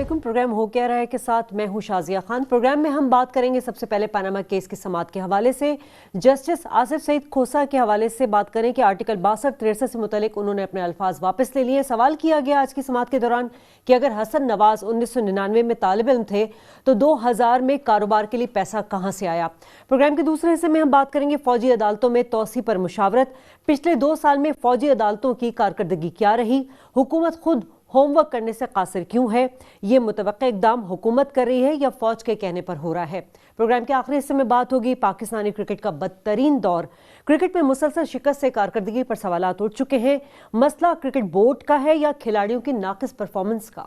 علیکم. پروگرام ہو کیا رہا ہے کے ساتھ میں ہوں شازیہ خان. پروگرام میں ہم بات کریں گے سب سے پہلے پاناما کیس کی سماعت کے حوالے سے. جسٹس آصف سعید کھوسہ کے حوالے سے بات کریں کہ آرٹیکل 62-63 سے متعلق انہوں نے اپنے الفاظ واپس لے لیے. سوال کیا گیا آج کی سماعت کے دوران کہ اگر حسن نواز 1999 میں طالب علم تھے تو 2000 میں کاروبار کے لیے پیسہ کہاں سے آیا. پروگرام کے دوسرے حصے میں ہم بات کریں گے فوجی عدالتوں میں توسیع پر مشاورت. پچھلے 2 سال میں فوجی عدالتوں کی کارکردگی کیا رہی, حکومت خود ہوم ورک کرنے سے قاصر کیوں ہے, یہ متوقع اقدام حکومت کر رہی ہے یا فوج کے کہنے پر ہو رہا ہے. پروگرام کے آخری حصے میں بات ہوگی پاکستانی کرکٹ کا بدترین دور. کرکٹ میں مسلسل شکست سے کارکردگی پر سوالات اٹھ چکے ہیں. مسئلہ کرکٹ بورڈ کا ہے یا کھلاڑیوں کی ناقص پرفارمنس کا؟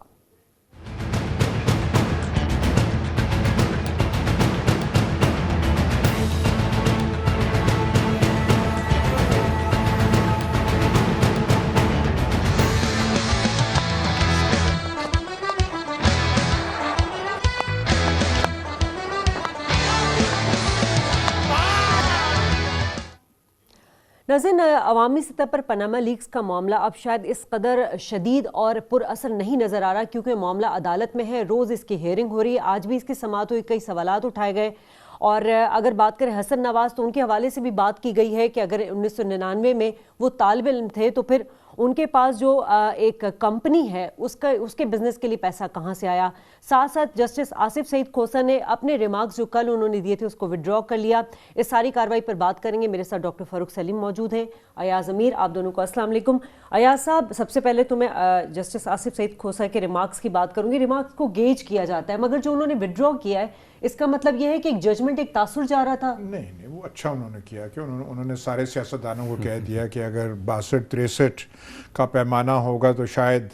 ناظرین, عوامی سطح پر پاناما لیکس کا معاملہ اب شاید اس قدر شدید اور پر اثر نہیں نظر آ رہا کیونکہ معاملہ عدالت میں ہے. روز اس کی ہیئرنگ ہو رہی ہے. آج بھی اس کی سماعت ہوئی, کئی سوالات اٹھائے گئے. اور اگر بات کریں حسن نواز تو ان کے حوالے سے بھی بات کی گئی ہے کہ اگر 1999 میں وہ طالب علم تھے تو پھر ان کے پاس جو ایک کمپنی ہے اس کے بزنس کے لیے پیسہ کہاں سے آیا. ساتھ ساتھ جسٹس آصف سعید کھوسہ نے اپنے ریمارکس جو کل انہوں نے دیے تھے اس کو وڈرا کر لیا. اس ساری کارروائی پر بات کریں گے. میرے ساتھ ڈاکٹر فاروق سلیم موجود ہیں, ایاز امیر, آپ دونوں کو السلام علیکم. ایاز صاحب, سب سے پہلے تو میں جسٹس آصف سعید کھوسہ کے ریمارکس کی بات کروں گی. ریمارکس کو گیج کیا جاتا ہے مگر جو انہوں نے وڈرا کیا ہے اس کا مطلب یہ ہے کہ ایک ججمنٹ, ایک تاثر جا رہا تھا. نہیں, وہ اچھا انہوں نے کیا کہ انہوں نے سارے سیاستدانوں کو کہہ دیا کہ اگر 62-63 کا پیمانہ ہوگا تو شاید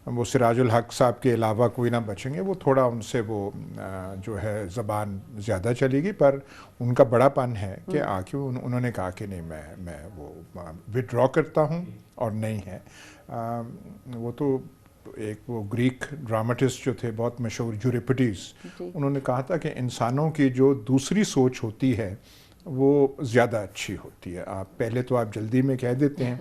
وہ سراج الحق صاحب کے علاوہ کوئی نہ بچیں گے. وہ تھوڑا ان سے وہ جو ہے زبان زیادہ چلے گی, پر ان کا بڑا پن ہے کہ آ کے انہوں نے کہا کہ نہیں, میں وہ وڈرا کرتا ہوں اور نہیں ہے. وہ تو ایک وہ گریک ڈرامٹسٹ جو تھے بہت مشہور, یوریپیڈیز, انہوں نے کہا تھا کہ انسانوں کی جو دوسری سوچ ہوتی ہے وہ زیادہ اچھی ہوتی ہے. پہلے تو آپ جلدی میں کہہ دیتے ہیں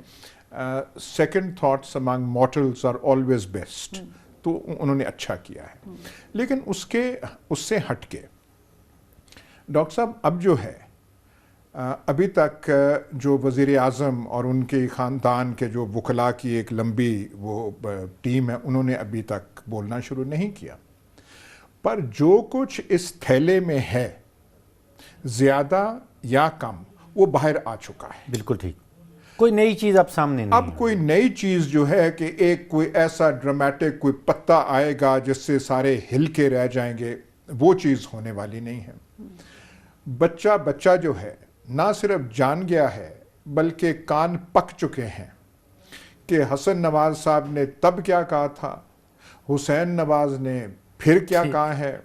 second thoughts among mortals are always best, تو انہوں نے اچھا کیا ہے. لیکن اس سے ہٹ کے ڈاکٹر صاحب اب جو ہے ابھی تک جو وزیر اعظم اور ان کے خاندان کے جو وکلاء کی ایک لمبی وہ ٹیم ہے, انہوں نے ابھی تک بولنا شروع نہیں کیا. پر جو کچھ اس تھیلے میں ہے زیادہ یا کم وہ باہر آ چکا ہے. بالکل ٹھیک. کوئی نئی چیز اب سامنے نہیں. اب کوئی نئی چیز جو ہے کہ ایک کوئی ایسا ڈرامیٹک کوئی پتہ آئے گا جس سے سارے ہل کے رہ جائیں گے, وہ چیز ہونے والی نہیں ہے. بچہ جو ہے نہ صرف جان گیا ہے بلکہ کان پک چکے ہیں کہ حسن نواز صاحب نے تب کیا کہا تھا, حسین نواز نے پھر کیا کہا ہے,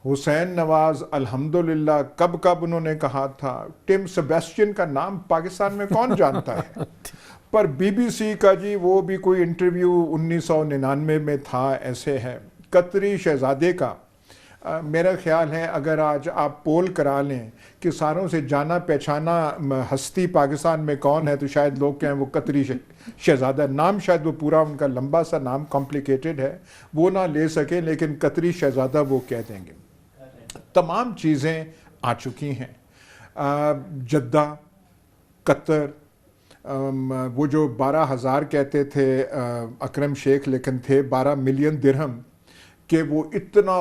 حسین نواز الحمدللہ کب انہوں نے کہا تھا. ٹم سیبیسٹین کا نام پاکستان میں کون جانتا ہے, پر بی بی سی کا جی وہ بھی کوئی انٹرویو 1999 میں تھا ایسے ہے. قطری شہزادے کا میرا خیال ہے اگر آج آپ پول کرا لیں کہ ساروں سے جانا پہچانا ہستی پاکستان میں کون ہے تو شاید لوگ کہیں وہ قطری شہزادہ. نام شاید وہ پورا ان کا لمبا سا نام کمپلیکیٹڈ ہے, وہ نہ لے سکیں, لیکن قطری شہزادہ وہ کہہ دیں گے. تمام چیزیں آ چکی ہیں. جدہ, قطر, وہ جو 12,000 کہتے تھے اکرم شیخ, لیکن تھے 12 ملین درہم, کہ وہ اتنا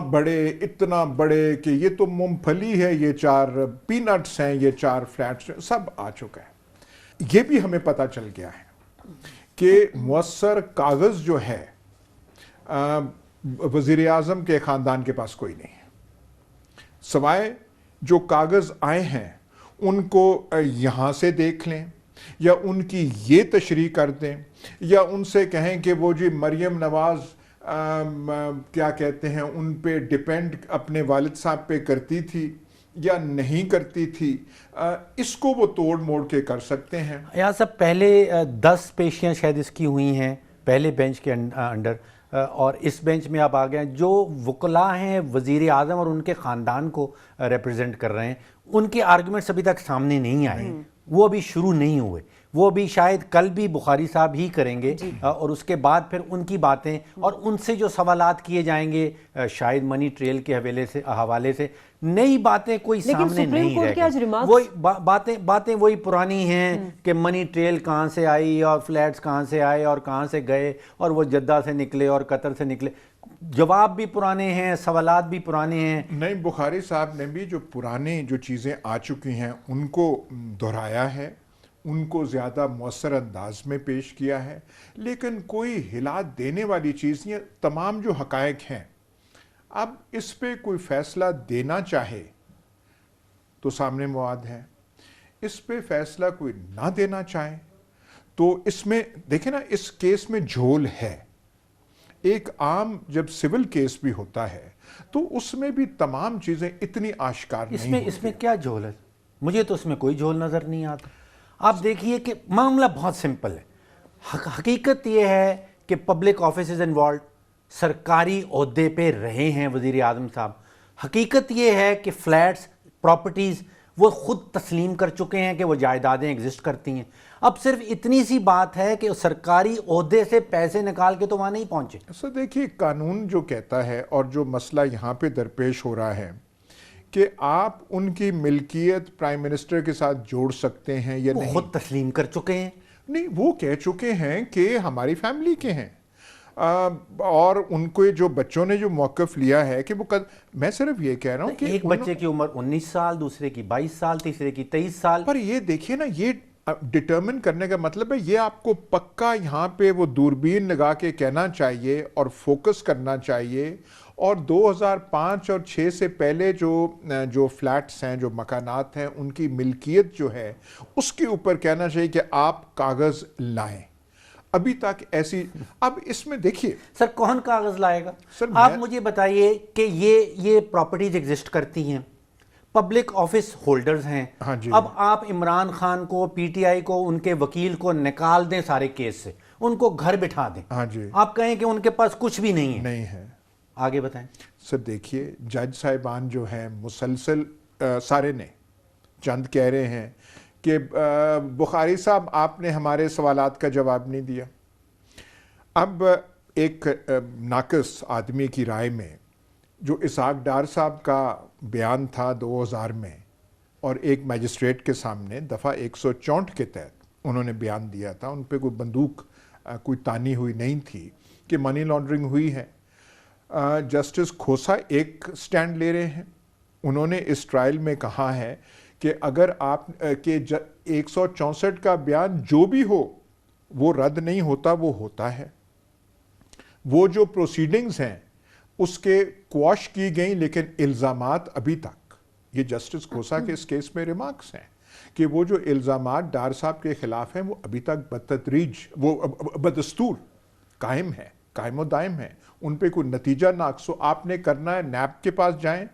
بڑے کہ یہ تو مونگ پھلی ہے, یہ 4 پینٹس ہیں, یہ 4 فلیٹس, سب آ چکا ہے. یہ بھی ہمیں پتہ چل گیا ہے کہ مؤثر کاغذ جو ہے وزیر اعظم کے خاندان کے پاس کوئی نہیں ہے. سوائے جو کاغذ آئے ہیں ان کو یہاں سے دیکھ لیں یا ان کی یہ تشریح کر دیں یا ان سے کہیں کہ وہ جی مریم نواز کیا کہتے ہیں ان پہ ڈیپینڈ اپنے والد صاحب پہ کرتی تھی یا نہیں کرتی تھی, اس کو وہ توڑ موڑ کے کر سکتے ہیں. یہاں سب پہلے 10 پیشیاں شاید اس کی ہوئی ہیں پہلے بینچ کے انڈر, اور اس بینچ میں آپ آ گئے ہیں. جو وکلاء ہیں وزیر اعظم اور ان کے خاندان کو ریپرزینٹ کر رہے ہیں, ان کے آرگومنٹس ابھی تک سامنے نہیں آئے, وہ ابھی شروع نہیں ہوئے. وہ بھی شاید کل بھی بخاری صاحب ہی کریں گے اور اس کے بعد پھر ان کی باتیں اور ان سے جو سوالات کیے جائیں گے شاید منی ٹریل کے حوالے سے نئی باتیں کوئی سامنے نہیں رہ گئی. وہی باتیں وہی پرانی ہیں کہ منی ٹریل کہاں سے آئی اور فلیٹس کہاں سے آئے اور کہاں سے گئے اور وہ جدہ سے نکلے اور قطر سے نکلے. جواب بھی پرانے ہیں, سوالات بھی پرانے ہیں. نہیں, بخاری صاحب نے بھی جو پرانے جو چیزیں آ چکی ہیں ان کو دہرایا ہے, ان کو زیادہ مؤثر انداز میں پیش کیا ہے, لیکن کوئی ہلا دینے والی چیز نہیں. تمام جو حقائق ہیں, اب اس پہ کوئی فیصلہ دینا چاہے تو سامنے مواد ہے, اس پہ فیصلہ کوئی نہ دینا چاہے تو اس میں دیکھیں نا, اس کیس میں جھول ہے. ایک عام جب سول کیس بھی ہوتا ہے تو اس میں بھی تمام چیزیں اتنی آشکار نہیں ہوتی. اس میں کیا جھول ہے؟ مجھے تو اس میں کوئی جھول نظر نہیں آتا. آپ دیکھیے کہ معاملہ بہت سمپل ہے. حقیقت یہ ہے کہ پبلک آفیسز انوالوڈ, سرکاری عہدے پہ رہے ہیں وزیر اعظم صاحب. حقیقت یہ ہے کہ فلیٹس, پراپرٹیز وہ خود تسلیم کر چکے ہیں کہ وہ جائیدادیں ایگزسٹ کرتی ہیں. اب صرف اتنی سی بات ہے کہ سرکاری عہدے سے پیسے نکال کے تو وہاں نہیں پہنچے. سر دیکھیے, قانون جو کہتا ہے اور جو مسئلہ یہاں پہ درپیش ہو رہا ہے کہ آپ ان کی ملکیت پرائم منسٹر کے ساتھ جوڑ سکتے ہیں یا نہیں. وہ خود تسلیم کر چکے ہیں. نہیں, وہ کہہ چکے ہیں کہ ہماری فیملی کے ہیں, اور ان کو جو بچوں نے جو موقف لیا ہے کہ وہ میں صرف یہ کہہ رہا ہوں کہ ایک بچے کی عمر 19 سال, دوسرے کی 22 سال, تیسرے کی 23 سال. پر یہ دیکھیے نا, یہ ڈٹرمن کرنے کا مطلب ہے یہ آپ کو پکا یہاں پہ وہ دوربین لگا کے کہنا چاہیے اور فوکس کرنا چاہیے. اور 2005 اور 6 سے پہلے جو فلیٹس ہیں, جو مکانات ہیں, ان کی ملکیت جو ہے اس کے اوپر کہنا چاہیے کہ آپ کاغذ لائیں. ابھی تک ایسی, اب اس میں دیکھیے سر کون کاغذ لائے گا؟ سر آپ مجھے بتائیے کہ یہ پراپرٹیز ایگزسٹ کرتی ہیں, پبلک آفس ہولڈرز ہیں. اب آپ عمران خان کو, پی ٹی آئی کو, ان کے وکیل کو نکال دیں سارے کیس سے, ان کو گھر بٹھا دیں, آپ کہیں کہ ان کے پاس کچھ بھی نہیں ہے. آگے بتائیں. سر دیکھیے, جج صاحبان جو ہیں مسلسل سارے نے چند کہہ رہے ہیں کہ بخاری صاحب آپ نے ہمارے سوالات کا جواب نہیں دیا. اب ایک ناقص آدمی کی رائے میں جو اسحاق ڈار صاحب کا بیان تھا 2000 میں, اور ایک میجسٹریٹ کے سامنے دفعہ 164 کے تحت انہوں نے بیان دیا تھا, ان پہ کوئی بندوق کوئی تانی ہوئی نہیں تھی کہ منی لانڈرنگ ہوئی ہے. جسٹس کھوسا ایک سٹینڈ لے رہے ہیں, انہوں نے اس ٹرائل میں کہا ہے کہ اگر آپ کہ 164 کا بیان جو بھی ہو وہ رد نہیں ہوتا, وہ ہوتا ہے. وہ جو پروسیڈنگز ہیں اس کے کوش کی گئیں, لیکن الزامات ابھی تک, یہ جسٹس کھوسا کے اس کیس میں ریمارکس ہیں کہ وہ جو الزامات ڈار صاحب کے خلاف ہیں وہ ابھی تک بتدریج, وہ بدستور قائم و دائم ہیں, ان پہ کوئی نتیجہ نہ. سو آپ نے کرنا ہے نیب کے پاس جائیں,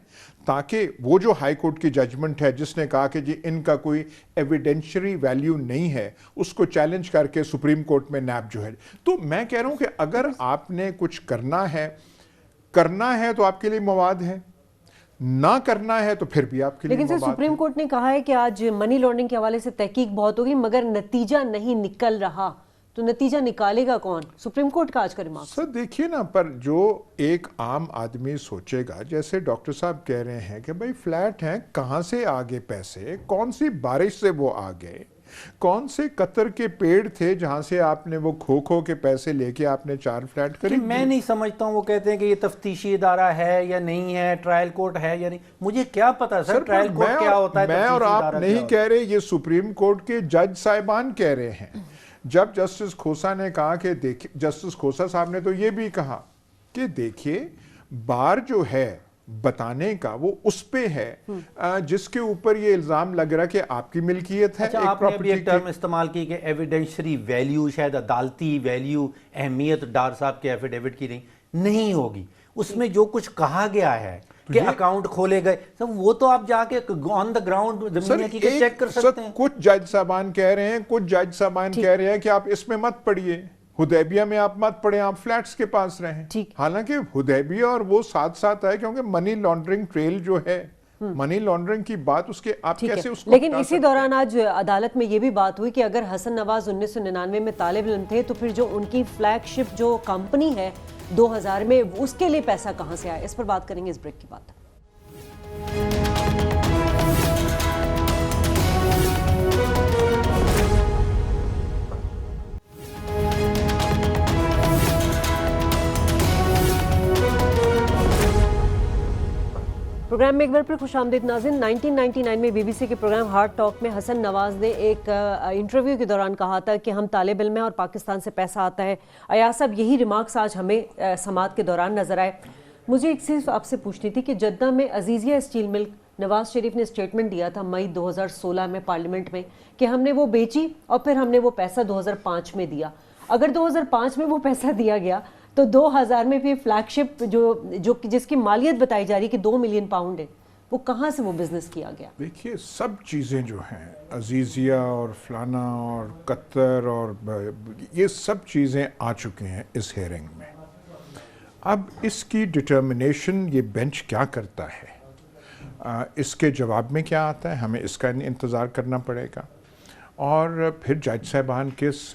تاکہ وہ جو ہائی کورٹ کی ججمنٹ ہے جس نے کہا کہ جی ان کا کوئی ایویڈینشری ویلیو نہیں ہے, اس کو چیلنج کر کے سپریم کورٹ میں نیب جو ہے. تو میں کہہ رہا ہوں کہ اگر آپ نے کچھ کرنا ہے تو آپ کے لیے مواد ہے, نہ کرنا ہے تو پھر بھی آپ کے لیے مواد ہے. لیکن سر سپریم کورٹ نے کہا ہے کہ آج منی لانڈرنگ کے حوالے سے تحقیق بہت ہوگی مگر نتیجہ نہیں نکل رہا, تو نتیجہ نکالے گا کون؟ سپریم کورٹ کا آج کا ریمارک. سر دیکھیے نا, پر جو ایک عام آدمی سوچے گا, جیسے ڈاکٹر صاحب کہہ رہے ہیں کہ بھئی فلیٹ ہیں, کہاں سے آگے پیسے, کون سی بارش سے وہ آگے, کون سے قطر کے پیڑ تھے جہاں سے آپ نے وہ کھو کے پیسے لے کے آپ نے 4 فلیٹ خرید. میں نہیں سمجھتا ہوں, وہ کہتے ہیں کہ یہ تفتیشی ادارہ ہے یا نہیں ہے, ٹرائل کورٹ ہے یا نہیں, مجھے کیا پتا سر ٹرائل کورٹ کیا ہوتا ہے. میں اور آپ نہیں کہہ رہے, یہ سپریم کورٹ کے جج صاحبان کہہ رہے ہیں. جب جسٹس کھوسا نے کہا کہ دیکھیں, جسٹس کھوسا صاحب نے تو یہ بھی کہا کہ دیکھیے بار جو ہے بتانے کا وہ اس پہ ہے جس کے اوپر یہ الزام لگ رہا کہ آپ کی ملکیت ہے. آپ نے ابھی ایک ٹرم استعمال کی کہ ایویڈینشری ویلیو, شاید عدالتی ویلیو, اہمیت ڈار صاحب کے ایفیڈیوٹ کی نہیں ہوگی. اس میں جو کچھ کہا گیا ہے کہ اکاؤنٹ کھولے گئے, وہ تو آپ جا کے آن دا گراؤنڈ زمین کی چیک کر سکتے ہیں. کچھ جج صاحبان کہہ رہے ہیں, کہ آپ اس میں مت پڑھیے, حدیبیہ میں آپ مت پڑھیں, آپ فلیٹس کے پاس رہیں. حالانکہ حدیبیہ اور وہ ساتھ ساتھ ہے, کیونکہ منی لانڈرنگ ٹریل جو ہے منی لانڈرنگ کی بات اس کے آپ کیسے اس کو لیکن اسی دوران آج عدالت میں یہ بھی بات ہوئی کہ اگر حسن نواز 1999 میں طالب علم تھے تو پھر جو ان کی فلیگ شپ جو کمپنی ہے 2000 میں اس کے لیے پیسہ کہاں سے آیا؟ اس پر بات کریں گے اس بریک کے بعد. پروگرام میں ایک بار پھر خوش آمدید ناظرین. 1999 میں بی بی سی کے پروگرام ہارڈ ٹاک میں حسن نواز نے ایک انٹرویو کے دوران کہا تھا کہ ہم طالب علم ہیں اور پاکستان سے پیسہ آتا ہے. ایاز صاحب یہی ریمارکس آج ہمیں سماعت کے دوران نظر آئے. مجھے ایک چیز آپ سے پوچھنی تھی کہ جدہ میں عزیزیہ اسٹیل مل نواز شریف نے اسٹیٹمنٹ دیا تھا مئی 2016 میں پارلیمنٹ میں کہ ہم نے وہ بیچی اور پھر ہم نے وہ پیسہ 2005 میں دیا. اگر 2005 میں وہ پیسہ دیا گیا تو 2000 میں پھر فلیگ شپ جو جس کی مالیت بتائی جا رہی کہ 2 ملین پاؤنڈ ہے وہ کہاں سے وہ بزنس کیا گیا؟ دیکھیے سب چیزیں جو ہیں عزیزیہ اور فلانا اور قطر اور یہ سب چیزیں آ چکے ہیں اس ہیئرنگ میں. اب اس کی ڈٹرمنیشن یہ بینچ کیا کرتا ہے، اس کے جواب میں کیا آتا ہے، ہمیں اس کا انتظار کرنا پڑے گا. اور پھر جج صاحبان کس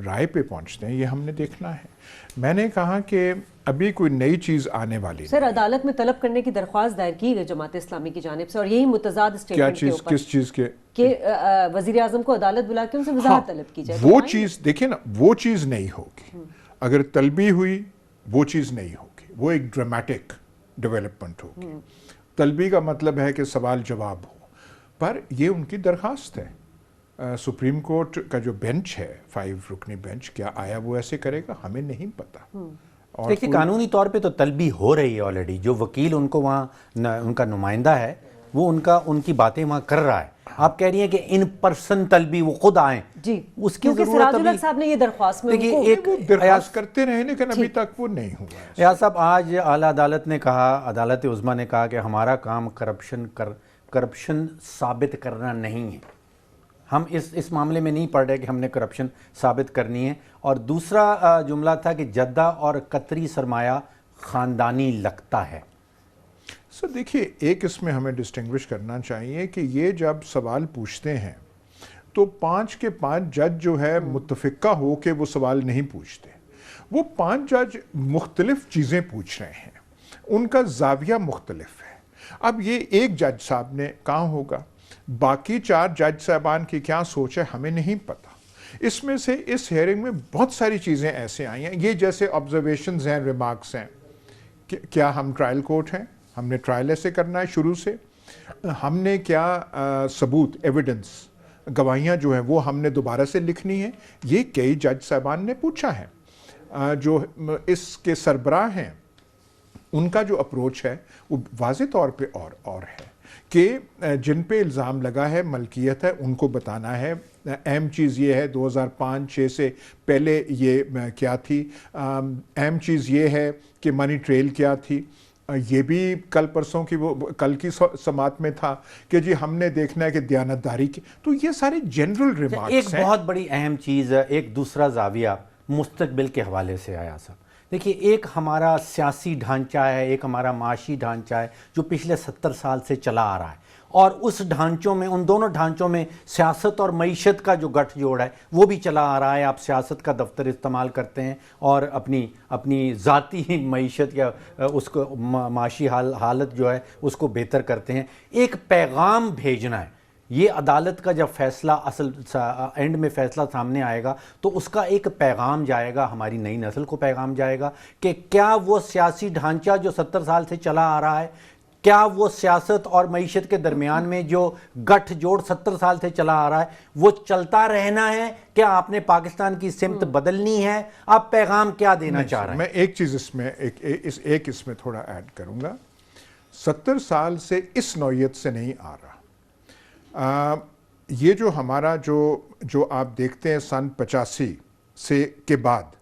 رائے پہ پہنچتے ہیں یہ ہم نے دیکھنا ہے. میں نے کہا کہ ابھی کوئی نئی چیز آنے والی سر عدالت میں طلب کرنے کی درخواست دائر کی گئی جماعت اسلامی کی جانب سے اور یہی متضاد اسٹیٹمنٹ کے اوپر کس چیز کے کہ وزیر اعظم کو عدالت بلا کے ان سے وضاحت طلب کی جائے. وہ چیز دیکھیں نا، وہ چیز نہیں ہوگی. اگر طلبی ہوئی وہ چیز نہیں ہوگی، وہ ایک ڈرامیٹک ڈیولپمنٹ ہوگی. طلبی کا مطلب ہے کہ سوال جواب ہو، پر یہ ان کی درخواست ہے. سپریم کورٹ کا جو بینچ ہے 5 رکنی بینچ، کیا آیا وہ ایسے کرے گا ہمیں نہیں پتا. دیکھیے قانونی طور پہ تو طلبی ہو رہی ہے آلریڈی. جو وکیل ان کو وہاں ان کا نمائندہ ہے وہ ان کی باتیں وہاں کر رہا ہے. آپ کہہ رہی ہیں کہ ان پرسن طلبی وہ خود آئیں جی، اس کی ضرورت سراج الحق صاحب نے یہ درخواست میں ایک درخواست کرتے رہے لیکن ابھی تک وہ نہیں ہوا. ایاز صاحب آج اعلیٰ عدالت نے کہا، عدالت عظمیٰ نے کہا کہ ہمارا کام کرپشن ثابت کرنا نہیں ہے. ہم اس معاملے میں نہیں پڑھ رہے کہ ہم نے کرپشن ثابت کرنی ہے. اور دوسرا جملہ تھا کہ جدہ اور قطری سرمایہ خاندانی لگتا ہے. سر دیکھیے ایک اس میں ہمیں ڈسٹنگوش کرنا چاہیے کہ یہ جب سوال پوچھتے ہیں تو 5 کے 5 جج جو ہے متفقہ ہو کے وہ سوال نہیں پوچھتے. وہ 5 جج مختلف چیزیں پوچھ رہے ہیں، ان کا زاویہ مختلف ہے. اب یہ ایک جج صاحب نے کہا ہوگا، باقی 4 جج صاحبان کی کیا سوچ ہے ہمیں نہیں پتا. اس میں سے اس ہیئرنگ میں بہت ساری چیزیں ایسے آئی ہیں، یہ جیسے آبزرویشنز ہیں، ریمارکس ہیں. کیا ہم ٹرائل کورٹ ہیں؟ ہم نے ٹرائل ایسے کرنا ہے شروع سے. ہم نے کیا ثبوت، ایویڈنس، گواہیاں جو ہیں وہ ہم نے دوبارہ سے لکھنی ہیں. یہ کئی جج صاحبان نے پوچھا ہے. جو اس کے سربراہ ہیں ان کا جو اپروچ ہے وہ واضح طور پہ اور ہے کہ جن پہ الزام لگا ہے ملکیت ہے ان کو بتانا ہے. اہم چیز یہ ہے 2005-6 سے پہلے یہ کیا تھی. اہم چیز یہ ہے کہ منی ٹریل کیا تھی. یہ بھی کل پرسوں کی وہ کل کی سماعت میں تھا کہ جی ہم نے دیکھنا ہے کہ دیانتداری کی. تو یہ سارے جنرل ریمارکس ہیں. ایک بہت بڑی اہم چیز ہے، ایک دوسرا زاویہ مستقبل کے حوالے سے آیا صاحب. دیکھیے ایک ہمارا سیاسی ڈھانچہ ہے، ایک ہمارا معاشی ڈھانچہ ہے جو پچھلے 70 سال سے چلا آ رہا ہے. اور اس ڈھانچوں میں، ان دونوں ڈھانچوں میں سیاست اور معیشت کا جو گٹھ جوڑ ہے وہ بھی چلا آ رہا ہے. آپ سیاست کا دفتر استعمال کرتے ہیں اور اپنی ذاتی معیشت یا اس کو معاشی حالت جو ہے اس کو بہتر کرتے ہیں. ایک پیغام بھیجنا ہے. یہ عدالت کا جب فیصلہ اینڈ میں فیصلہ سامنے آئے گا تو اس کا ایک پیغام جائے گا، ہماری نئی نسل کو پیغام جائے گا کہ کیا وہ سیاسی ڈھانچہ جو 70 سال سے چلا آ رہا ہے، کیا وہ سیاست اور معیشت کے درمیان میں جو گٹھ جوڑ 70 سال سے چلا آ رہا ہے وہ چلتا رہنا ہے؟ کیا آپ نے پاکستان کی سمت بدلنی ہے؟ آپ پیغام کیا دینا چاہ رہے ہیں؟ میں ایک چیز اس میں تھوڑا ایڈ کروں گا. 70 سال سے اس نوعیت سے نہیں آ رہا. یہ جو ہمارا جو آپ دیکھتے ہیں سن 85 سے کے بعد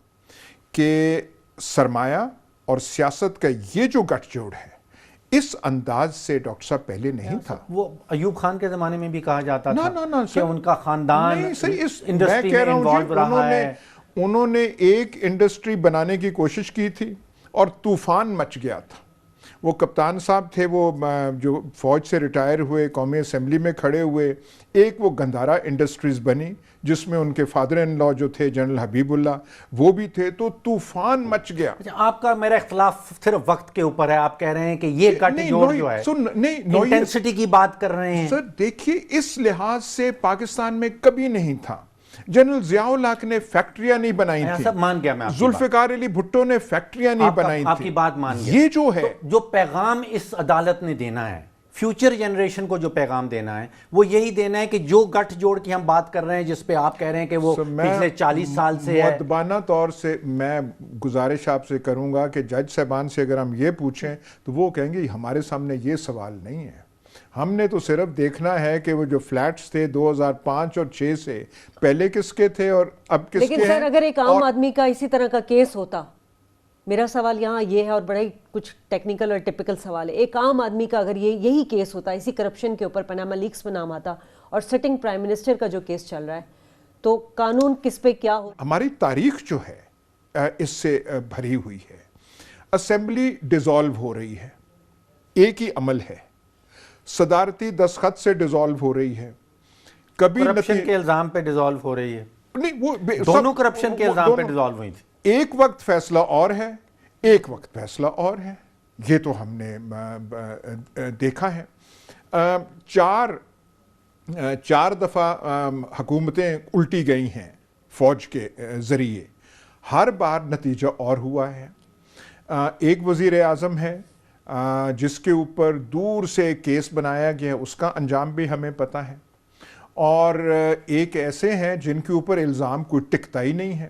کہ سرمایہ اور سیاست کا یہ جو گٹھ جوڑ ہے اس انداز سے ڈاکٹر صاحب پہلے نہیں تھا. وہ ایوب خان کے زمانے میں بھی کہا جاتا تھا کہ سر ان کا خاندان انڈسٹری میں انوالو رہا ہے. انہوں نے ایک انڈسٹری بنانے کی کوشش کی تھی اور طوفان مچ گیا تھا. وہ کپتان صاحب تھے، وہ جو فوج سے ریٹائر ہوئے، قومی اسمبلی میں کھڑے ہوئے، ایک وہ گندھارا انڈسٹریز بنی جس میں ان کے فادر ان لا جو تھے جنرل حبیب اللہ وہ بھی تھے، تو طوفان مچ گیا۔ آپ کا میرا اختلاف صرف وقت کے اوپر ہے، آپ کہہ رہے ہیں کہ یہ گٹھ جوڑ جو ہے انٹینسٹی کی بات کر رہے ہیں۔ سر دیکھیے اس لحاظ سے پاکستان میں کبھی نہیں تھا۔ جنرل ضیاء الحق نے فیکٹریاں نہیں بنائی تھیں، سب مان گیا میں، ذوالفقار علی بھٹو نے فیکٹریاں نہیں بنائی تھیں، آپ کی بات مان گیا۔ یہ جو ہے جو پیغام اس عدالت نے دینا ہے فیوچر جنریشن کو، جو پیغام دینا ہے وہ یہی دینا ہے کہ جو گٹھ جوڑ کی ہم بات کر رہے ہیں، جس پہ آپ کہہ رہے ہیں کہ وہ پچھلے 40 سال سے ہے۔ مؤدبانہ طور سے میں گزارش آپ سے کروں گا کہ جج صاحبان سے اگر ہم یہ پوچھیں تو وہ کہیں گے ہمارے سامنے یہ سوال نہیں ہے، ہم نے تو صرف دیکھنا ہے کہ وہ جو فلیٹس تھے 2005 اور 6 سے پہلے کس کے تھے اور اب کس کے ہیں۔ لیکن سر اگر ایک عام آدمی کا اسی طرح کا کیس ہوتا، میرا سوال یہاں یہ ہے اور بڑا ہی کچھ ٹیکنیکل اور ٹپیکل سوال ہے، ایک عام آدمی کا اگر یہی کیس ہوتا، اسی کرپشن کے اوپر پاناما لیکس میں نام آتا اور سٹنگ پرائم منسٹر کا جو کیس چل رہا ہے، تو قانون کس پہ کیا ہو؟ ہماری تاریخ جو ہے اس سے بھری ہوئی ہے۔ اسمبلی ڈیزالو ہو رہی ہے، ایک ہی عمل ہے، صدارتی دستخط سے ڈیزالو ہو رہی ہے، کبھی کرپشن کے الزام پہ ڈیزالو ہو رہی ہے، نہیں، وہ دونوں کرپشن کے الزام پہ ڈیزالو ہوئی تھی۔ ایک وقت فیصلہ اور ہے، ایک وقت فیصلہ اور ہے، یہ تو ہم نے دیکھا ہے۔ چار دفعہ حکومتیں الٹی گئی ہیں فوج کے ذریعے، ہر بار نتیجہ اور ہوا ہے۔ ایک وزیر اعظم ہے جس کے اوپر دور سے کیس بنایا گیا، اس کا انجام بھی ہمیں پتہ ہے، اور ایک ایسے ہیں جن کے اوپر الزام کوئی ٹکتا ہی نہیں ہے۔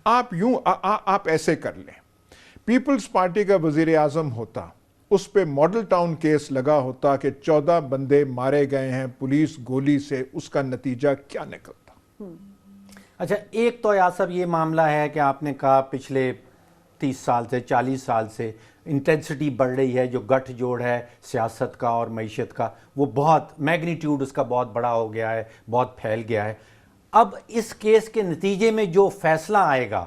آپ ایسے کر لیں، پیپلز پارٹی کا وزیر اعظم ہوتا، اس پہ ماڈل ٹاؤن کیس لگا ہوتا کہ 14 بندے مارے گئے ہیں پولیس گولی سے، اس کا نتیجہ کیا نکلتا؟ اچھا، ایک تو یاسر یہ معاملہ ہے کہ آپ نے کہا پچھلے 30 سال سے 40 سال سے انٹینسٹی بڑھ رہی ہے، جو گٹھ جوڑ ہے سیاست کا اور معیشت کا، وہ بہت میگنیٹیوڈ اس کا بہت بڑا ہو گیا ہے، بہت پھیل گیا ہے۔ اب اس کیس کے نتیجے میں جو فیصلہ آئے گا،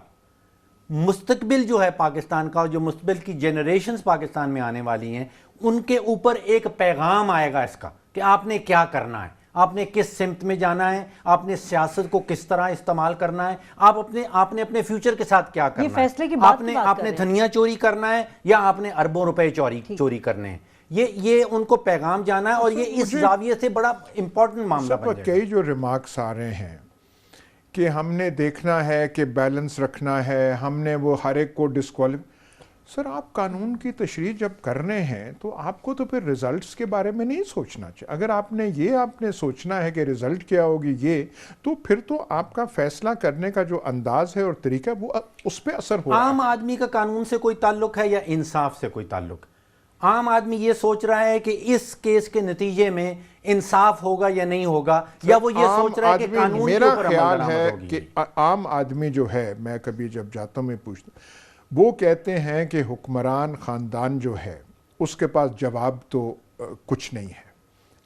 مستقبل جو ہے پاکستان کا، اور جو مستقبل کی جنریشنز پاکستان میں آنے والی ہیں، ان کے اوپر ایک پیغام آئے گا اس کا کہ آپ نے کیا کرنا ہے، آپ نے کس سمت میں جانا ہے، آپ نے سیاست کو کس طرح استعمال کرنا ہے، آپ نے اپنے فیوچر کے ساتھ کیا کرنا ہے، فیصلے کی بات آپ نے دھنیا چوری کرنا ہے یا آپ نے اربوں روپے چوری کرنے ہیں، یہ ان کو پیغام جانا ہے، اور یہ اس زاویے سے بڑا امپورٹنٹ معاملہ بن جائے گا۔ کئی جو ریمارکس آ رہے ہیں کہ ہم نے دیکھنا ہے کہ بیلنس رکھنا ہے، ہم نے وہ ہر ایک کو سر آپ قانون کی تشریح جب کر رہے ہیں تو آپ کو تو پھر ریزلٹس کے بارے میں نہیں سوچنا چاہیے۔ اگر آپ نے سوچنا ہے کہ ریزلٹ کیا ہوگی یہ، تو پھر تو آپ کا فیصلہ کرنے کا جو انداز ہے اور طریقہ وہ اس پہ اثر ہو۔ عام آدمی کا قانون سے کوئی تعلق ہے یا انصاف سے کوئی تعلق؟ عام آدمی یہ سوچ رہا ہے کہ اس کیس کے نتیجے میں انصاف ہوگا یا نہیں ہوگا، یا وہ یہ سوچ رہا ہے کہ قانون کے اوپر عمل درآمد ہوگی؟ میرا خیال ہے کہ عام آدمی جو ہے، میں کبھی جب جاتا ہوں میں پوچھتا ہوں، وہ کہتے ہیں کہ حکمران خاندان جو ہے اس کے پاس جواب تو کچھ نہیں ہے،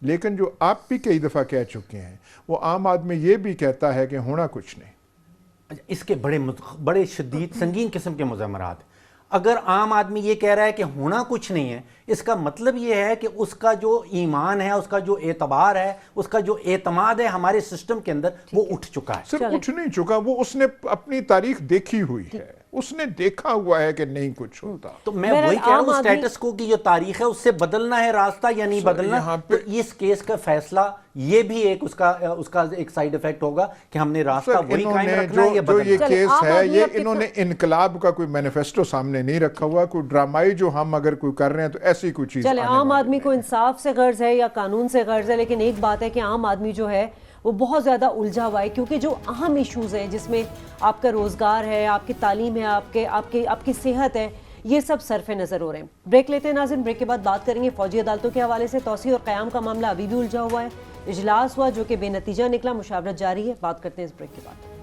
لیکن جو آپ بھی کئی دفعہ کہہ چکے ہیں، وہ عام آدمی یہ بھی کہتا ہے کہ ہونا کچھ نہیں۔ اس کے بڑے شدید سنگین قسم کے مضمرات۔ اگر عام آدمی یہ کہہ رہا ہے کہ ہونا کچھ نہیں ہے، اس کا مطلب یہ ہے کہ اس کا جو ایمان ہے، اس کا جو اعتبار ہے، اس کا جو اعتماد ہے ہمارے سسٹم کے اندر، وہ اٹھ چکا ہے۔ صرف اٹھ نہیں چکا، وہ اس نے اپنی تاریخ دیکھی ہوئی ہے، اس نے دیکھا ہوا ہے کہ نہیں کچھ ہوتا۔ تو میں وہی کہہ رہا ہوں، سٹیٹس کو کی جو تاریخ ہے اس سے بدلنا ہے راستہ یا نہیں بدلنا۔ تو اس کیس کا فیصلہ یہ بھی ایک اس کا ایک سائیڈ ایفیکٹ ہوگا کہ ہم نے راستہ وہی قائم رکھنا ہے یا جو یہ بدلنا۔ کیس ہے، یہ انہوں نے انقلاب کا کوئی مینیفیسٹو سامنے نہیں رکھا ہوا، کوئی ڈرامائی جو ہم اگر کوئی کر رہے ہیں تو ایسی کوئی چیز۔ چلے عام آدمی کو انصاف سے غرض ہے یا قانون سے غرض ہے، لیکن ایک بات ہے کہ عام آدمی جو ہے وہ بہت زیادہ الجھا ہوا ہے، کیونکہ جو اہم ایشوز ہیں جس میں آپ کا روزگار ہے، آپ کی تعلیم ہے، آپ کی صحت ہے، یہ سب صرف نظر ہو رہے ہیں۔ بریک لیتے ہیں ناظرین، بریک کے بعد بات کریں گے فوجی عدالتوں کے حوالے سے۔ توسیع اور قیام کا معاملہ ابھی بھی الجھا ہوا ہے، اجلاس ہوا جو کہ بے نتیجہ نکلا، مشاورت جاری ہے، بات کرتے ہیں اس بریک کے بعد۔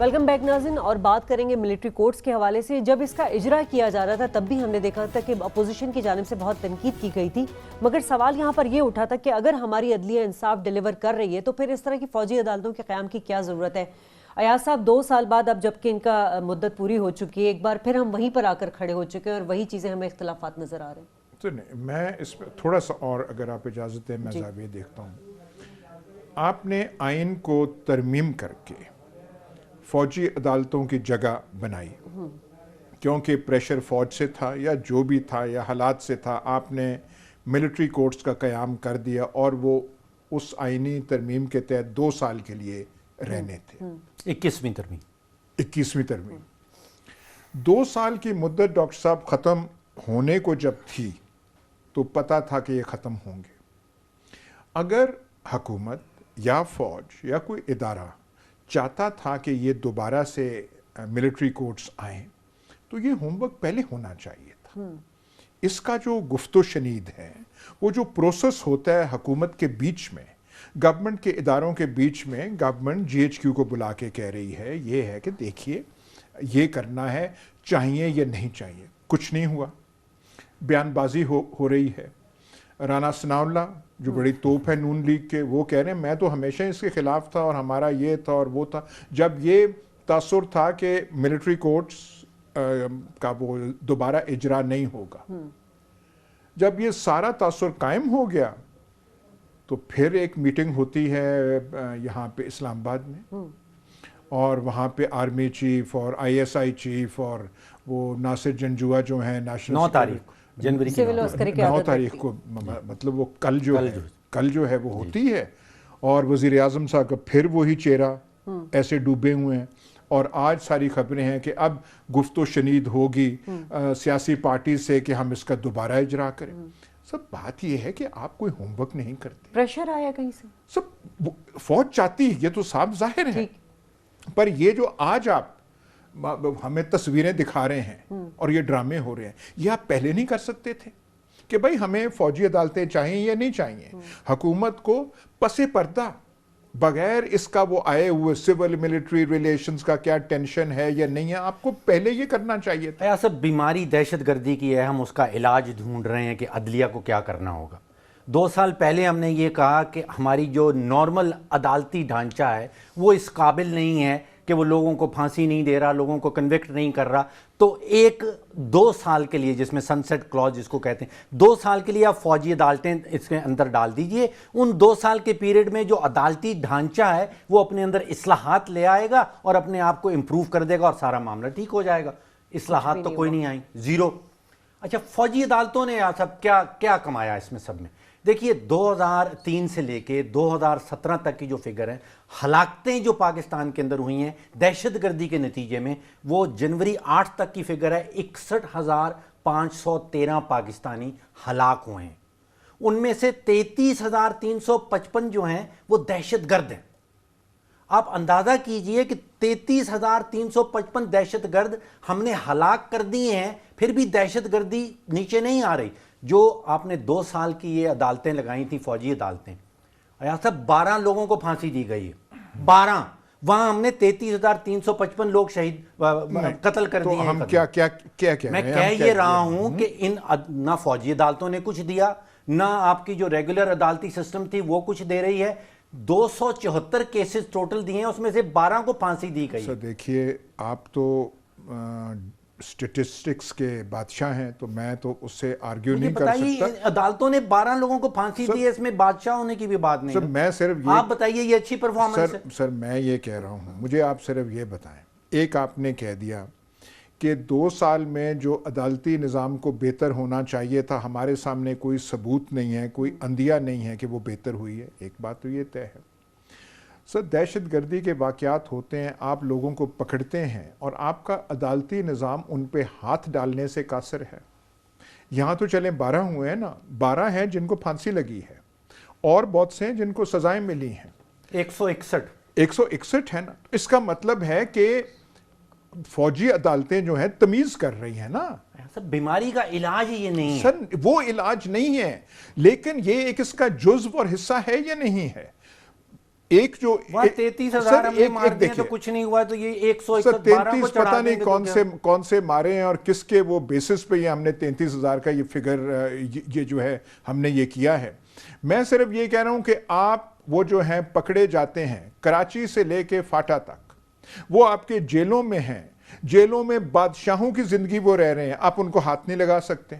ویلکم بیک ناظرین، اور بات کریں گے ملٹری کورٹس کے حوالے سے. جب اس کا اجرا کیا جا رہا تھا تب بھی ہم نے دیکھا تھا کہ اپوزیشن کی جانب سے بہت تنقید کی گئی تھی، مگر سوال یہاں پر یہ اٹھا تھا کہ اگر ہماری عدلیہ انصاف ڈیلیور کر رہی ہے تو پھر اس طرح کی فوجی عدالتوں کے قیام کی کیا ضرورت ہے؟ ایاز صاحب، 2 سال بعد اب جبکہ ان کا مدت پوری ہو چکی ہے، ایک بار پھر ہم وہیں پر آ کر کھڑے ہو چکے ہیں اور وہی چیزیں ہمیں اختلافات نظر آ رہے ہیں. تو نہیں، میں اس میں تھوڑا سا اور اگر آپ اجازت دیں میں زاویہ دیکھتا ہوں. آپ نے آئین کو ترمیم کر کے فوجی عدالتوں کی جگہ بنائی، کیونکہ پریشر فوج سے تھا یا جو بھی تھا یا حالات سے تھا، آپ نے ملٹری کورٹس کا قیام کر دیا اور وہ اس آئینی ترمیم کے تحت 2 سال کے لیے رہنے تھے. 21ویں ترمیم 2 سال کی مدت ڈاکٹر صاحب ختم ہونے کو جب تھی تو پتہ تھا کہ یہ ختم ہوں گے. اگر حکومت یا فوج یا کوئی ادارہ چاہتا تھا کہ یہ دوبارہ سے ملٹری کورٹس آئیں تو یہ ہوم ورک پہلے ہونا چاہیے تھا. اس کا جو گفت و شنید ہے، وہ جو پروسیس ہوتا ہے حکومت کے بیچ میں، گورنمنٹ کے اداروں کے بیچ میں، گورنمنٹ جی ایچ کیو کو بلا کے کہہ رہی ہے یہ ہے کہ دیکھیے یہ کرنا ہے، چاہیے یا نہیں چاہیے. کچھ نہیں ہوا، بیان بازی ہو رہی ہے. رانا ثناء اللہ جو بڑی توپ ہے نون لیگ کے، وہ کہہ رہے ہیں میں تو ہمیشہ اس کے خلاف تھا اور ہمارا یہ تھا اور وہ تھا. جب یہ تاثر تھا کہ ملٹری کورٹس کا وہ دوبارہ اجرا نہیں ہوگا، جب یہ سارا تاثر قائم ہو گیا تو پھر ایک میٹنگ ہوتی ہے یہاں پہ اسلام آباد میں، اور وہاں پہ آرمی چیف اور آئی ایس آئی چیف اور وہ ناصر جنجوعہ جو ہیں نیشنل 9 تاریخ جنوری کی 9 تاریخ کو، مطلب وہ کل جو ہے وہ ہوتی ہے، اور وزیر اعظم صاحب کا پھر وہی چہرہ ایسے ڈوبے ہوئے ہیں. اور آج ساری خبریں ہیں کہ اب گفت و شنید ہوگی سیاسی پارٹی سے کہ ہم اس کا دوبارہ اجرا کریں. سب بات یہ ہے کہ آپ کوئی ہوم ورک نہیں کرتے. پریشر آیا کہیں سے؟ سب فوج چاہتی ہے، یہ تو صاف ظاہر ہے، پر یہ جو آج آپ ہمیں تصویریں دکھا رہے ہیں اور یہ ڈرامے ہو رہے ہیں، یہ آپ پہلے نہیں کر سکتے تھے کہ بھائی ہمیں فوجی عدالتیں چاہیے یا نہیں چاہیے. حکومت کو پس پردہ بغیر اس کا وہ آئے ہوئے سول ملٹری ریلیشنز کا کیا ٹینشن ہے یا نہیں ہے، آپ کو پہلے یہ کرنا چاہیے تھا. ایسا بیماری دہشت گردی کی ہے، ہم اس کا علاج ڈھونڈ رہے ہیں کہ عدلیہ کو کیا کرنا ہوگا. 2 سال پہلے ہم نے یہ کہا کہ ہماری جو نارمل عدالتی ڈھانچہ ہے وہ اس قابل نہیں ہے کہ وہ لوگوں کو پھانسی نہیں دے رہا، لوگوں کو کنوکٹ نہیں کر رہا. تو 2 سال کے لیے، جس میں سن سیٹ کلوز جس کو کہتے ہیں، 2 سال کے لیے آپ فوجی عدالتیں اس کے اندر ڈال دیجئے. ان 2 سال کے پیریڈ میں جو عدالتی ڈھانچہ ہے وہ اپنے اندر اصلاحات لے آئے گا اور اپنے آپ کو امپروو کر دے گا اور سارا معاملہ ٹھیک ہو جائے گا. اصلاحات تو کوئی نہیں آئیں، زیرو. اچھا، فوجی عدالتوں نے سب کیا کمایا اس میں سب میں؟ دیکھیے 2003 سے لے کے 2017 تک کی جو فگر ہیں، ہلاکتیں جو پاکستان کے اندر ہوئی ہیں دہشت گردی کے نتیجے میں، وہ جنوری 8 تک کی فگر ہے 61,513 پاکستانی ہلاک ہوئے ہیں. ان میں سے 33,355 جو ہیں وہ دہشت گرد ہیں. آپ اندازہ کیجئے کہ 33,355 دہشت گرد ہم نے ہلاک کر دیے ہیں، پھر بھی دہشت گردی نیچے نہیں آ رہی. جو آپ نے 2 سال کی یہ عدالتیں لگائی تھیں، فوجی عدالتیں، ایاز صاحب 12 لوگوں کو پھانسی دی گئی ہے. 12 وہاں ہم نے 33,355 لوگ شہید قتل کر دیے ہیں. ہم کیا میں کہہ یہ رہا ہوں کہ نہ فوجی عدالتوں نے کچھ دیا، نہ آپ کی جو ریگولر عدالتی سسٹم تھی وہ کچھ دے رہی ہے. 274 کیسز ٹوٹل دیے ہیں، اس میں سے 12 کو پھانسی دی گئی. سر دیکھیے، آپ تو سٹیٹسٹکس کے بادشاہ ہیں تو میں تو اس سے آرگیو نہیں کر سکتا. عدالتوں نے 12 لوگوں کو پھانسی دی ہے، اس میں بادشاہ ہونے کی بھی بات نہیں. سر میں صرف آپ بتائیے یہ اچھی پرفارمنس ہے؟ سر میں یہ کہہ رہا ہوں، مجھے آپ صرف یہ بتائیں. ایک آپ نے کہہ دیا کہ 2 سال میں جو عدالتی نظام کو بہتر ہونا چاہیے تھا، ہمارے سامنے کوئی ثبوت نہیں ہے، کوئی عندیہ نہیں ہے کہ وہ بہتر ہوئی ہے. ایک بات تو یہ طے ہے سر، دہشت گردی کے واقعات ہوتے ہیں، آپ لوگوں کو پکڑتے ہیں اور آپ کا عدالتی نظام ان پہ ہاتھ ڈالنے سے قاصر ہے. یہاں تو چلیں 12 ہوئے ہیں نا، 12 ہیں جن کو پھانسی لگی ہے اور بہت سے ہیں جن کو سزائیں ملی ہیں. 161 ہے نا. اس کا مطلب ہے کہ فوجی عدالتیں جو ہیں تمیز کر رہی ہیں نا. بیماری کا علاج یہ نہیں ہے سر، وہ علاج نہیں ہے، لیکن یہ ایک اس کا جزو اور حصہ ہے یا نہیں ہے. ایک جو 33,000 ہم نے مار دیے تو کچھ نہیں ہوا, تو یہ 131 کو چڑھا دیں گے کون سے مارے ہیں اور کس کے وہ بیسس پہ یہ ہم نے 33,000 کا یہ فگر یہ جو ہے ہم نے یہ کیا ہے. میں صرف یہ کہہ رہا ہوں کہ آپ وہ جو ہیں پکڑے جاتے ہیں کراچی سے لے کے فاٹا تک, وہ آپ کے جیلوں میں ہیں, جیلوں میں بادشاہوں کی زندگی وہ رہ رہے ہیں, آپ ان کو ہاتھ نہیں لگا سکتے.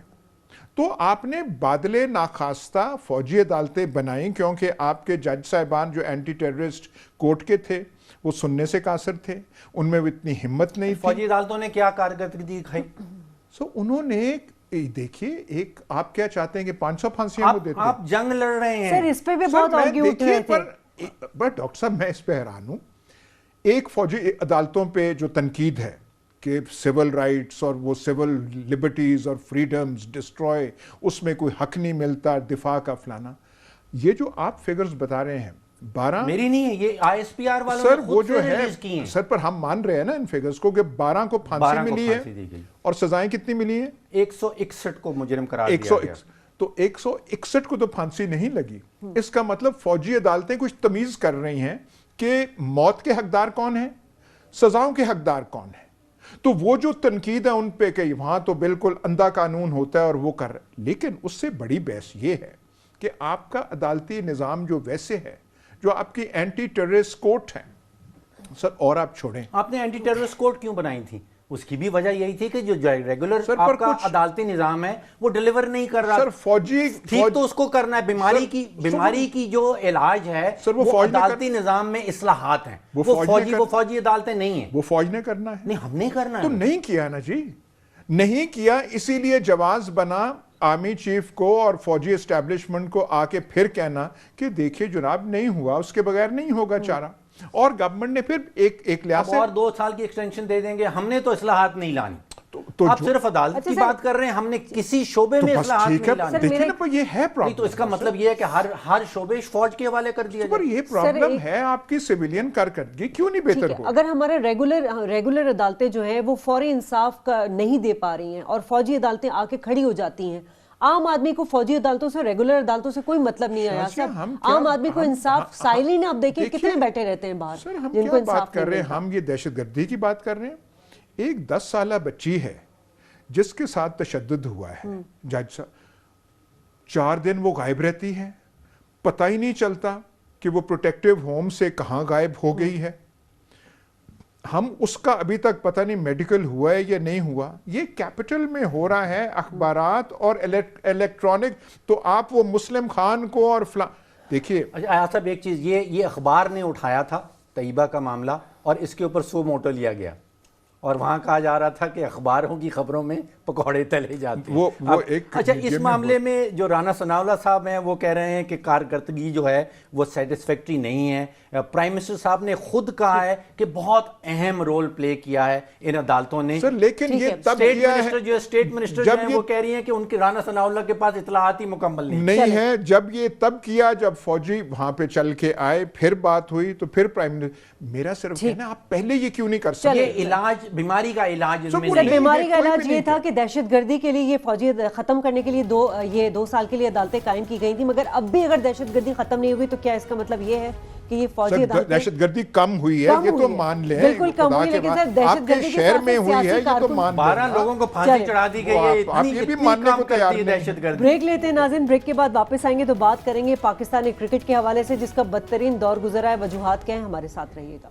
تو آپ نے بادلے ناخواستہ فوجی عدالتیں بنائیں کیونکہ آپ کے جج صاحبان جو اینٹی ٹیررسٹ کورٹ کے تھے وہ سننے سے قاصر تھے, ان میں اتنی ہمت نہیں تھی. فوجی عدالتوں نے کیا کارکردگی دکھائی؟ انہوں نے دیکھیے, ایک آپ کیا چاہتے ہیں کہ 500 پھانسیاں وہ دیتے ہیں, آپ جنگ لڑ رہے ہیں سر, اس پہ بھی بہت آرگیو اٹھ رہے تھے. بٹ ڈاکٹر صاحب میں اس پہ حیران ہوں, ایک فوجی عدالتوں پہ جو تنقید ہے کہ سول رائٹس اور وہ سول لبرٹیز اور فریڈمز ڈسٹروائے, اس میں کوئی حق نہیں ملتا, دفاع کا فلانا, یہ جو آپ فگرز بتا رہے ہیں 12 میری نہیں ہے, یہ آئی ایس پی آر والوں سر نے وہ خود جو سے ہے ریلیز کی ہیں. سر پر ہم مان رہے ہیں نا ان فگرز کو کہ 12 کو پھانسی ملی ہے اور سزائیں کتنی ملی ہیں؟ 161 کو مجرم قرار دیا گیا. تو 161 کو تو پھانسی نہیں لگی. اس کا مطلب فوجی عدالتیں کچھ تمیز کر رہی ہیں کہ موت کے حقدار کون ہیں, سزاؤں کے حقدار کون ہیں. تو وہ جو تنقید ہے ان پہ کہ وہاں تو بالکل اندھا قانون ہوتا ہے اور وہ کر رہے, لیکن اس سے بڑی بحث یہ ہے کہ آپ کا عدالتی نظام جو ویسے ہے, جو آپ کی اینٹی ٹیررسٹ کورٹ ہیں سر, اور آپ چھوڑیں, آپ نے اینٹی ٹیررسٹ کورٹ کیوں بنائی تھی؟ اس کی بھی وجہ یہی تھی کہ جو ریگولر آپ کا عدالتی نظام ہے وہ ڈیلیور نہیں کر رہا. سر فوجی ٹھیک تو اس کو کرنا ہے, بیماری کی جو علاج ہے وہ عدالتی نظام میں اصلاحات ہیں, وہ فوجی عدالتیں نہیں ہیں, وہ فوج نے کرنا ہے. نہیں, ہم نے کرنا ہے. تو نہیں کیا نا جی, نہیں کیا, اسی لیے جواز بنا آرمی چیف کو اور فوجی اسٹیبلشمنٹ کو آ کے پھر کہنا کہ دیکھیں جناب نہیں ہوا, اس کے بغیر نہیں ہوگا چارہ. اور گورنمنٹ نے پھر ایک لحاظ سے اور 2 سال کی ایکسٹینشن دے دیں گے, ہم نے تو اصلاحات نہیں لانی. آپ صرف عدالت کی بات کر رہے ہیں, ہم نے کسی شعبے میں اصلاحات نہیں لانی. دیکھیں نا یہ ہے پرابلم. تو اس کا مطلب یہ ہے کہ ہر شعبے فوج کے حوالے کر دیا جائے. یہ پرابلم ہے آپ کی سیویلین کارکردگی کیوں نہیں بہتر ہو. اگر ہمارے ریگولر عدالتیں جو ہیں وہ فوری انصاف کا نہیں دے پا رہی ہیں اور فوجی عدالتیں آ کے کھڑی ہو جاتی ہیں, عام آدمی کو فوجی عدالتوں سے ریگولر عدالتوں سے کوئی مطلب نہیں آیا. عام آدمی کو انصاف سائلین آپ دیکھیں کتنے بیٹھے رہتے ہیں باہر. سر ہم کیا بات کر رہے ہیں, ہم یہ دہشت گردی کی بات کر رہے ہیں. ایک 10 سالہ بچی ہے جس کے ساتھ تشدد ہوا ہے, جج صاحب 4 دن وہ غائب رہتی ہے, پتہ ہی نہیں چلتا کہ وہ پروٹیکٹیو ہوم سے کہاں غائب ہو گئی ہے. ہم اس کا ابھی تک پتہ نہیں میڈیکل ہوا ہے یا نہیں ہوا. یہ کیپٹل میں ہو رہا ہے, اخبارات اور الیکٹرانک, تو آپ وہ مسلم خان کو اور دیکھیے. اچھا صاحب ایک چیز, یہ اخبار نے اٹھایا تھا طیبہ کا معاملہ اور اس کے اوپر سو موٹو لیا گیا, اور وہاں کہا جا رہا تھا کہ اخباروں کی خبروں میں پکوڑے تلے جاتے ہیں. اچھا اس معاملے میں جو رانا ثناءاللہ صاحب ہیں وہ کہہ رہے ہیں کہ کارکردگی جو ہے وہ سیٹسفیکٹری نہیں ہے. پرائم منسٹر صاحب نے خود کہا ہے کہ بہت اہم رول پلے کیا ہے ان عدالتوں نے. سر لیکن یہ تب کیا ہے, اسٹیٹ منسٹر جو ہیں وہ کہہ رہی ہیں کہ ان کے رانا ثناءاللہ کے پاس اطلاعات ہی مکمل نہیں ہے. جب یہ تب کیا جب فوجی وہاں پہ چل کے آئے, پھر بات ہوئی, تو پھر پرائم منسٹر. میرا صرف کہنا آپ پہلے یہ کیوں نہیں کر سکتے. یہ علاج, بیماری کا علاج بیماری کا علاج یہ تھا کہ دہشت گردی کے لیے یہ فوجی ختم کرنے کے لیے 2 سال کے لیے عدالتیں قائم کی گئی تھیں, مگر اب بھی اگر دہشت گردی ختم نہیں ہوئی تو کیا اس کا مطلب یہ ہے کہ یہ فوجی عدالتیں دہشت گردی کم ہوئی ہے, یہ تو مان لیں. بالکل کم ہوئی, لیکن سر دہشت گردی کے شہر میں ہوئی ہے, یہ تو مان لیں. 12 لوگوں کو پھانسی چڑھا دی گئی ہے, آپ یہ بھی ماننے کو تیار نہیں. دہشت گردی. بریک لیتے ہیں ناظرین, بریک کے بعد واپس آئیں گے تو بات کریں گے پاکستانی کرکٹ کے حوالے سے جس کا بدترین دور گزرا ہے. وجوہات کیا ہیں, ہمارے ساتھ رہیے گا.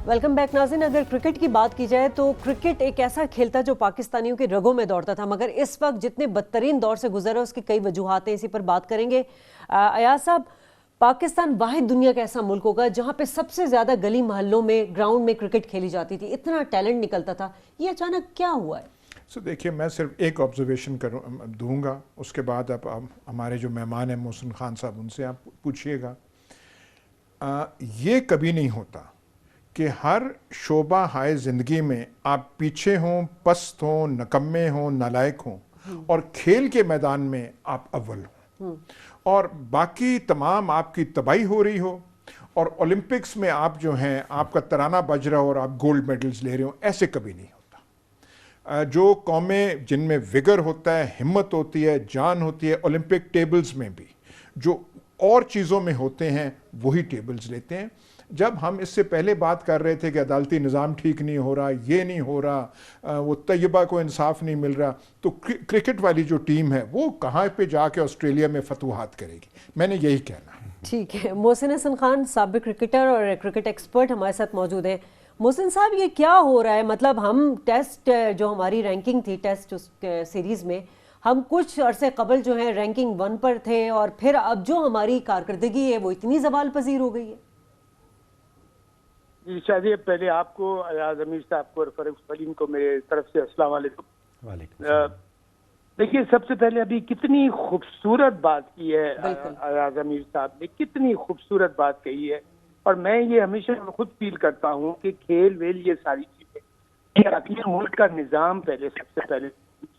ویلکم بیک ناظرین. اگر کرکٹ کی بات کی جائے تو کرکٹ ایک ایسا کھیل تھا جو پاکستانیوں کے رگوں میں دوڑتا تھا, مگر اس وقت جتنے بدترین دور سے گزرا اس کی کئی وجوہات ہیں, اسی پر بات کریں گے. ایاز صاحب, پاکستان واحد دنیا کا ایسا ملک ہوگا جہاں پہ سب سے زیادہ گلی محلوں میں گراؤنڈ میں کرکٹ کھیلی جاتی تھی, اتنا ٹیلنٹ نکلتا تھا, یہ اچانک کیا ہوا ہے؟ دیکھیے میں صرف ایک آبزرویشن دوں گا, اس کے بعد آپ ہمارے جو مہمان ہیں محسن خان صاحب ان سے آپ پوچھئے گا. یہ کبھی نہیں ہوتا کہ ہر شعبہ ہائے زندگی میں آپ پیچھے ہوں, پست ہوں, نکمے ہوں, نالائق ہوں, اور کھیل کے میدان میں آپ اول ہوں, اور باقی تمام آپ کی تباہی ہو رہی ہو, اور اولمپکس میں آپ جو ہیں آپ کا ترانہ بج رہا ہو اور آپ گولڈ میڈلز لے رہے ہو، ایسے کبھی نہیں ہوتا۔ جو قومیں جن میں وگر ہوتا ہے، ہمت ہوتی ہے، جان ہوتی ہے، اولمپک ٹیبلز میں بھی جو اور چیزوں میں ہوتے ہیں وہی ٹیبلز لیتے ہیں۔ جب ہم اس سے پہلے بات کر رہے تھے کہ عدالتی نظام ٹھیک نہیں ہو رہا، یہ نہیں ہو رہا، وہ طیبہ کو انصاف نہیں مل رہا، تو کرکٹ والی جو ٹیم ہے وہ کہاں پہ جا کے آسٹریلیا میں فتوحات کرے گی؟ میں نے یہی کہنا ہے۔ ٹھیک ہے، محسن حسن خان سابق کرکٹر اور کرکٹ ایکسپرٹ ہمارے ساتھ موجود ہیں۔ محسن صاحب، یہ کیا ہو رہا ہے؟ مطلب ہم ٹیسٹ جو ہماری رینکنگ تھی ٹیسٹ سیریز میں، ہم کچھ عرصے قبل جو ہیں رینکنگ 1 پر تھے، اور پھر اب جو ہماری کارکردگی ہے وہ اتنی زوال پذیر ہو گئی ہے۔ جی شادی، پہلے آپ کو، ایاز امیر صاحب کو اور فاروق سلیم کو میرے طرف سے السلام علیکم۔ دیکھیے، سب سے پہلے ابھی کتنی خوبصورت بات کی ہے ایاز امیر صاحب نے، کتنی خوبصورت بات کہی ہے، اور میں یہ ہمیشہ خود فیل کرتا ہوں کہ کھیل ویل یہ ساری چیزیں، یہ اپنے ملک کا نظام پہلے سب سے پہلے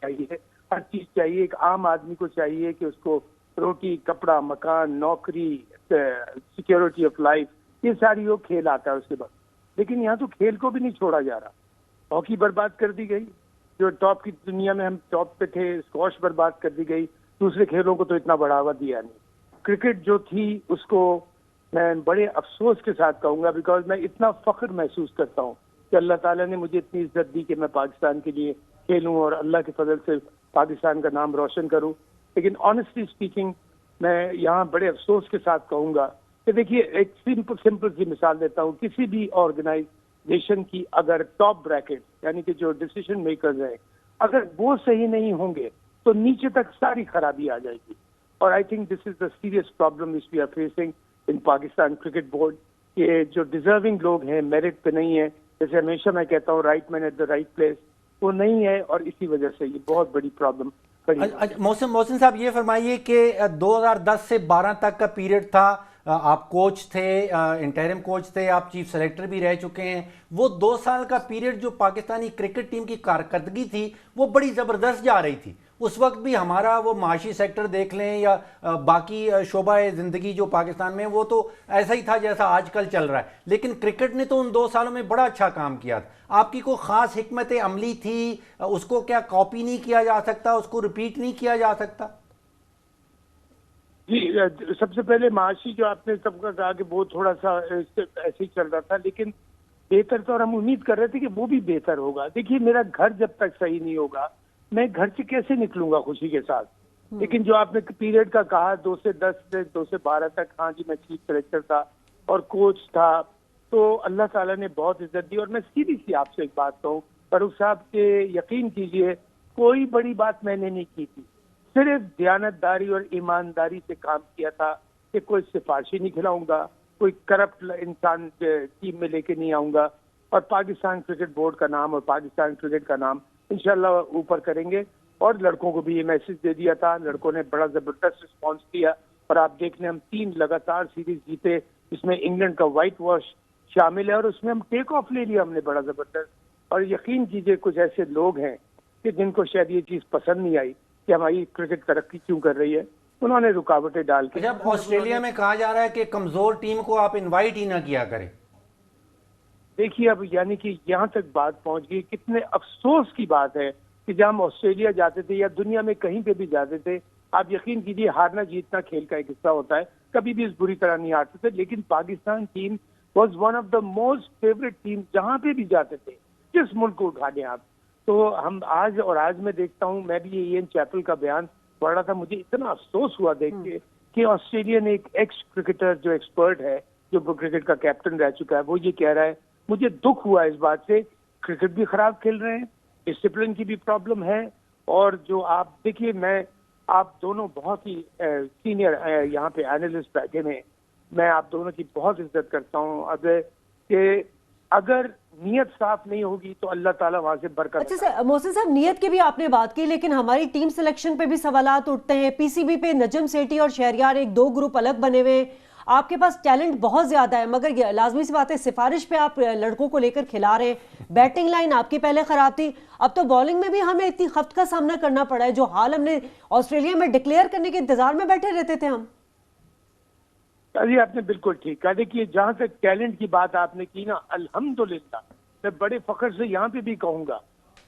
چاہیے، ہر چیز چاہیے۔ ایک عام آدمی کو چاہیے کہ اس کو روٹی، کپڑا، مکان، نوکری، سیکیورٹی آف لائف، یہ ساری وہ کھیل آتا ہے اس کے بعد۔ لیکن یہاں تو کھیل کو بھی نہیں چھوڑا جا رہا۔ ہاکی برباد کر دی گئی، جو ٹاپ کی دنیا میں ہم ٹاپ پہ تھے، اسکواش برباد کر دی گئی، دوسرے کھیلوں کو تو اتنا بڑھاوا دیا نہیں۔ کرکٹ جو تھی اس کو میں بڑے افسوس کے ساتھ کہوں گا، بیکاز میں اتنا فخر محسوس کرتا ہوں کہ اللہ تعالیٰ نے مجھے اتنی عزت دی کہ میں پاکستان کے لیے کھیلوں اور اللہ کے فضل سے پاکستان کا نام روشن کروں۔ لیکن آنیسٹلی اسپیکنگ میں یہاں بڑے افسوس کے ساتھ کہوں گا کہ دیکھیے، ایک سمپل سی مثال دیتا ہوں، کسی بھی آرگنائزیشن کی اگر ٹاپ بریکٹ یعنی کہ جو ڈیسیژن میکرز ہیں، اگر وہ صحیح نہیں ہوں گے تو نیچے تک ساری خرابی آ جائے گی۔ اور I think this is the serious problem which we are facing in Pakistan cricket board, کہ جو ڈیزرونگ لوگ ہیں میرٹ پہ نہیں ہیں، جیسے ہمیشہ میں کہتا ہوں right man at the right place, وہ نہیں ہے، اور اسی وجہ سے یہ بہت بڑی پرابلم۔ محسن صاحب، یہ فرمائیے کہ 2010 سے 12 تک کا پیریڈ تھا، آپ کوچ تھے، انٹرم کوچ تھے، آپ چیف سلیکٹر بھی رہ چکے ہیں، وہ 2 سال کا پیریڈ جو پاکستانی کرکٹ ٹیم کی کارکردگی تھی وہ بڑی زبردست جا رہی تھی۔ اس وقت بھی ہمارا وہ معاشی سیکٹر دیکھ لیں یا باقی شعبہ زندگی جو پاکستان میں، وہ تو ایسا ہی تھا جیسا آج کل چل رہا ہے، لیکن کرکٹ نے تو ان 2 سالوں میں بڑا اچھا کام کیا تھا۔ آپ کی کوئی خاص حکمت عملی تھی؟ اس کو کیا کاپی نہیں کیا جا سکتا؟ اس کو ریپیٹ نہیں کیا جا سکتا؟ جی، سب سے پہلے معاشی جو آپ نے سب کا کہا کہ وہ تھوڑا سا ایسے ہی چل رہا تھا، لیکن بہتر تو، اور ہم امید کر رہے تھے کہ وہ بھی بہتر ہوگا۔ دیکھیے، میرا گھر جب تک صحیح نہیں ہوگا میں گھر سے کیسے نکلوں گا خوشی کے ساتھ؟ لیکن جو آپ نے پیریڈ کا کہا 2 سے 10 سے 2 سے 12 تک، ہاں جی، میں چیف سلیکٹر تھا اور کوچ تھا، تو اللہ تعالیٰ نے بہت عزت دی۔ اور میں سیدھی سی آپ سے ایک بات کہوں فاروق صاحب، کہ یقین کیجئے کوئی بڑی بات میں نے نہیں کی تھی، صرف دیانتداری اور ایمانداری سے کام کیا تھا کہ کوئی سفارشی نہیں کھلاؤں گا، کوئی کرپٹ انسان ٹیم میں لے کے نہیں آؤں گا، اور پاکستان کرکٹ بورڈ کا نام اور پاکستان کرکٹ کا نام انشاءاللہ اوپر کریں گے۔ اور لڑکوں کو بھی یہ میسج دے دیا تھا، لڑکوں نے بڑا زبردست رسپانس دیا، اور آپ دیکھ لیں ہم 3 لگاتار سیریز جیتے، جس میں انگلینڈ کا وائٹ واش شامل ہے، اور اس میں ہم ٹیک آف لے لیا ہم نے بڑا زبردست۔ اور یقین کیجئے کچھ ایسے لوگ ہیں کہ جن کو شاید یہ چیز پسند نہیں آئی کہ ہماری کرکٹ ترقی کیوں کر رہی ہے، انہوں نے رکاوٹیں ڈال کے۔ جب آسٹریلیا میں کہا جا رہا ہے کہ کمزور ٹیم کو آپ انوائٹ ہی نہ کیا کریں، دیکھیے اب یعنی کہ یہاں تک بات پہنچ گئی، کتنے افسوس کی بات ہے کہ جب ہم آسٹریلیا جاتے تھے یا دنیا میں کہیں پہ بھی جاتے تھے، آپ یقین کیجیے ہارنا جیتنا کھیل کا ایک حصہ ہوتا ہے، کبھی بھی اس بری طرح نہیں ہارتے تھے، لیکن Pakistan team was one of the most favourite team جہاں پہ بھی جاتے تھے، جس ملک کو اٹھا لیں آپ۔ تو ہم آج میں دیکھتا ہوں، میں بھی یہ ایئن چیپل کا بیان پڑھ رہا تھا، مجھے اتنا افسوس ہوا دیکھ کے کہ آسٹریلیا نے ایک ایکس کرکٹر جو ایکسپرٹ ہے، جو کرکٹ کا کیپٹن رہ چکا ہے، وہ یہ کہہ رہا ہے، مجھے دکھ ہوا اس بات سے، کرکٹ بھی خراب کھیل رہے ہیں، ڈسپلن کی بھی پرابلم ہے، اور جو آپ دیکھیے، آپ دونوں بہت ہی سینئر یہاں پہ اینالسٹ بیٹھے ہیں، میں آپ دونوں کی بہت عزت کرتا ہوں، کہ اگر نیت صاف نہیں ہوگی تو اللہ تعالیٰ وہاں سے برکت۔ اچھا سر، محسن صاحب، نیت کی بھی آپ نے بات کی، لیکن ہماری ٹیم سلیکشن پہ بھی سوالات اٹھتے ہیں۔ پی سی بی پہ نجم سیٹھی اور شہریار 2 گروپ الگ بنے ہوئے ہیں، آپ کے پاس ٹیلنٹ بہت زیادہ ہے، مگر یہ لازمی سی بات ہے سفارش پہ آپ لڑکوں کو لے کر کھلا رہے ہیں۔ بیٹنگ لائن آپ کی پہلے خراب تھی، اب تو بالنگ میں بھی ہمیں اتنی خفت کا سامنا کرنا پڑا ہے، جو حال ہم نے آسٹریلیا میں ڈکلیئر کرنے کے انتظار میں بیٹھے رہتے تھے ہم۔ جی آپ نے بالکل ٹھیک کہا. دیکھیے جہاں تک ٹیلنٹ کی بات آپ نے کی نا، الحمدللہ میں بڑے فخر سے یہاں پہ بھی کہوں گا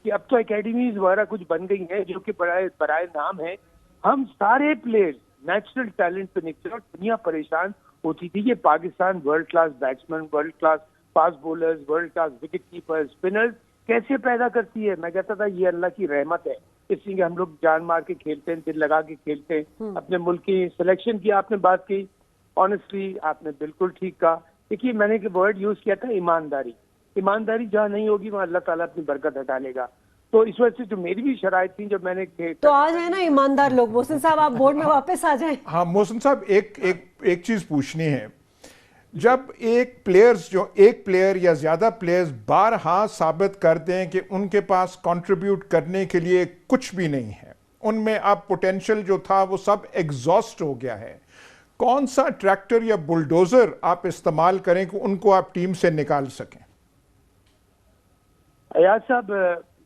کہ اب تو اکیڈمیز وغیرہ کچھ بن گئی ہیں جو کہ برائے نام ہے. ہم سارے پلیئرز نیچرل ٹیلنٹ پہ نکلے اور دنیا پریشان ہوتی تھی کہ Pakistan world class batsman, world class fast bowlers, world class wicket keeper, spinners کیسے پیدا کرتی ہے. میں کہتا تھا یہ اللہ کی رحمت ہے، اس لیے کہ ہم لوگ جان مار کے کھیلتے ہیں، دل لگا کے کھیلتے ہیں. اپنے ملک کی سلیکشن کی آپ نے بات کی، آنیسٹلی آپ نے بالکل ٹھیک کہا. دیکھیے میں نے ایک ورڈ یوز کیا تھا ایمانداری. ایمانداری جہاں نہیں ہوگی وہاں اللہ تعالیٰ اپنی برکت ہٹا لے گا. تو اس وجہ سے جو میری بھی شرائط تھی جب میں نے تو آج ہے نا ایماندار لوگ. محسن صاحب آپ بورڈ میں واپس آ جائیں. ہاں محسن صاحب ایک چیز پوچھنی ہے. جب ایک پلیئر یا زیادہ پلیئرز بارہا ثابت کر دیں کہ ان کے پاس کنٹریبیوٹ کرنے کے لیے کچھ بھی نہیں ہے، ان میں اب پوٹینشل جو تھا وہ سب ایگزاسٹ ہو گیا ہے، کون سا ٹریکٹر یا بلڈوزر آپ استعمال کریں کہ ان کو آپ ٹیم سے نکال سکیں؟ ایاز صاحب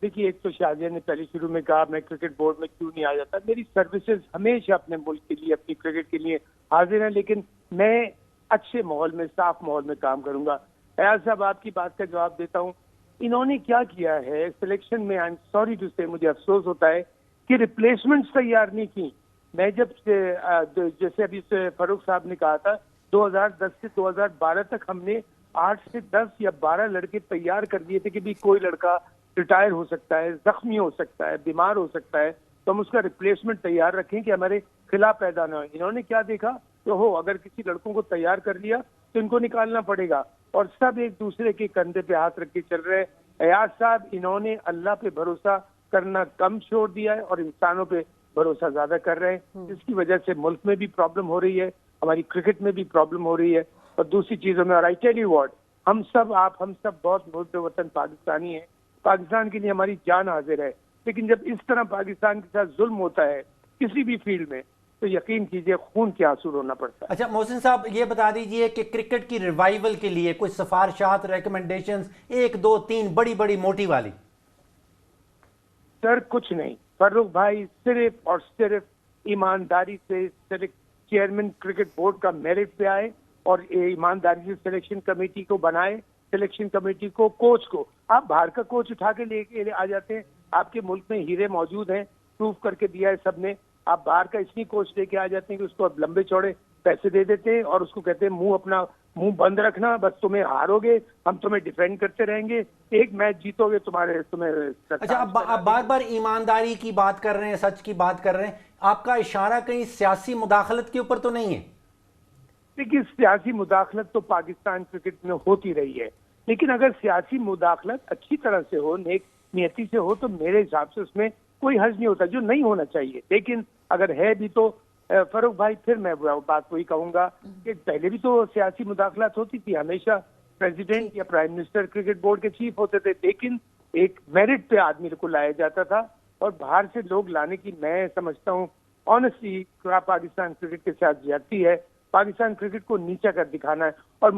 دیکھیے، ایک تو شازیہ نے پہلے شروع میں کہا میں کرکٹ بورڈ میں کیوں نہیں آ جاتا. میری سروسز ہمیشہ اپنے ملک کے لیے، اپنی کرکٹ کے لیے حاضر ہیں، لیکن میں اچھے ماحول میں، صاف ماحول میں کام کروں گا. ایاز صاحب آپ کی بات کا جواب دیتا ہوں. انہوں نے کیا کیا ہے سلیکشن میں، آئی ایم سوری ٹو سے، مجھے افسوس ہوتا ہے کہ ریپلیسمنٹس تیار نہیں کی. میں جب جیسے ابھی فاروق صاحب نے کہا تھا 2010 سے 2012 تک ہم نے 8 سے 10 یا 12 لڑکے تیار کر دیے تھے کہ بھی کوئی لڑکا ریٹائر ہو سکتا ہے، زخمی ہو سکتا ہے، بیمار ہو سکتا ہے، تو ہم اس کا ریپلیسمنٹ تیار رکھیں کہ ہمارے خلاف پیدا نہ ہو. انہوں نے کیا دیکھا تو اگر کسی لڑکوں کو تیار کر لیا تو ان کو نکالنا پڑے گا، اور سب ایک دوسرے کے کندھے پہ ہاتھ رکھ کے چل رہے ہیں. ایاز صاحب انہوں نے اللہ پہ بھروسہ کرنا کم چھوڑ دیا ہے اور انسانوں پہ بھروسہ زیادہ کر رہے ہیں، جس کی وجہ سے ملک میں بھی پرابلم ہو رہی ہے، ہماری کرکٹ میں بھی پرابلم ہو رہی ہے. اور دوسری چیزوں میں، اور آئی ٹیل یو واٹ، ہم سب بہت محب وطن پاکستانی ہیں، پاکستان کے لیے ہماری جان حاضر ہے، لیکن جب اس طرح پاکستان کے ساتھ ظلم ہوتا ہے کسی بھی فیلڈ میں تو یقین کیجئے خون کے آنسو رونا پڑتا ہے. اچھا محسن صاحب یہ بتا دیجئے کہ کرکٹ کی ریوائیول کے لیے کوئی سفارشات، ریکمنڈیشنز، 1 2 3 بڑی موٹی والی؟ سر کچھ نہیں. فاروق بھائی صرف اور صرف ایمانداری سے صرف چیئرمین کرکٹ بورڈ کا میرٹ پہ آئے اور ایمانداری سے سلیکشن کمیٹی کو بنائے، سلیکشن کمیٹی کو، کوچ کو. آپ باہر کا کوچ اٹھا کے لے کے آ جاتے ہیں، آپ کے ملک میں ہیرے موجود ہیں، پروف کر کے دیا ہے سب نے. آپ باہر کا اتنی کوچ لے کے آ جاتے ہیں کہ اس کو اب لمبے چوڑے پیسے دے دیتے ہیں اور اس کو کہتے ہیں اپنا منہ بند رکھنا، بس تمہیں ہارو گے ہم تمہیں ڈیفینڈ کرتے رہیں گے، ایک میچ جیتو گے تمہیں. اچھا اب بار بار ایمانداری کی بات کر رہے ہیں، سچ کی بات کر رہے ہیں، آپ کا اشارہ کہیں سیاسی مداخلت کے اوپر تو نہیں ہے؟ دیکھیے سیاسی مداخلت تو پاکستان کرکٹ میں ہوتی رہی ہے، لیکن اگر سیاسی مداخلت اچھی طرح سے ہو، نیک نیتی سے ہو، تو میرے حساب سے اس میں کوئی حرج نہیں ہوتا، جو نہیں ہونا چاہیے. لیکن اگر ہے بھی تو فاروق بھائی پھر میں بات وہی کہوں گا کہ پہلے بھی تو سیاسی مداخلت ہوتی تھی، ہمیشہ پریزیڈنٹ یا پرائم منسٹر کرکٹ بورڈ کے چیف ہوتے تھے، لیکن ایک میرٹ پہ آدمی کو لایا جاتا تھا. اور باہر سے لوگ لانے کی میں سمجھتا ہوں آنیسٹلی پاکستان کرکٹ کے ساتھ زیادتی ہے. پاکستان کرکٹ کو نیچا کر دکھانا ہے. اور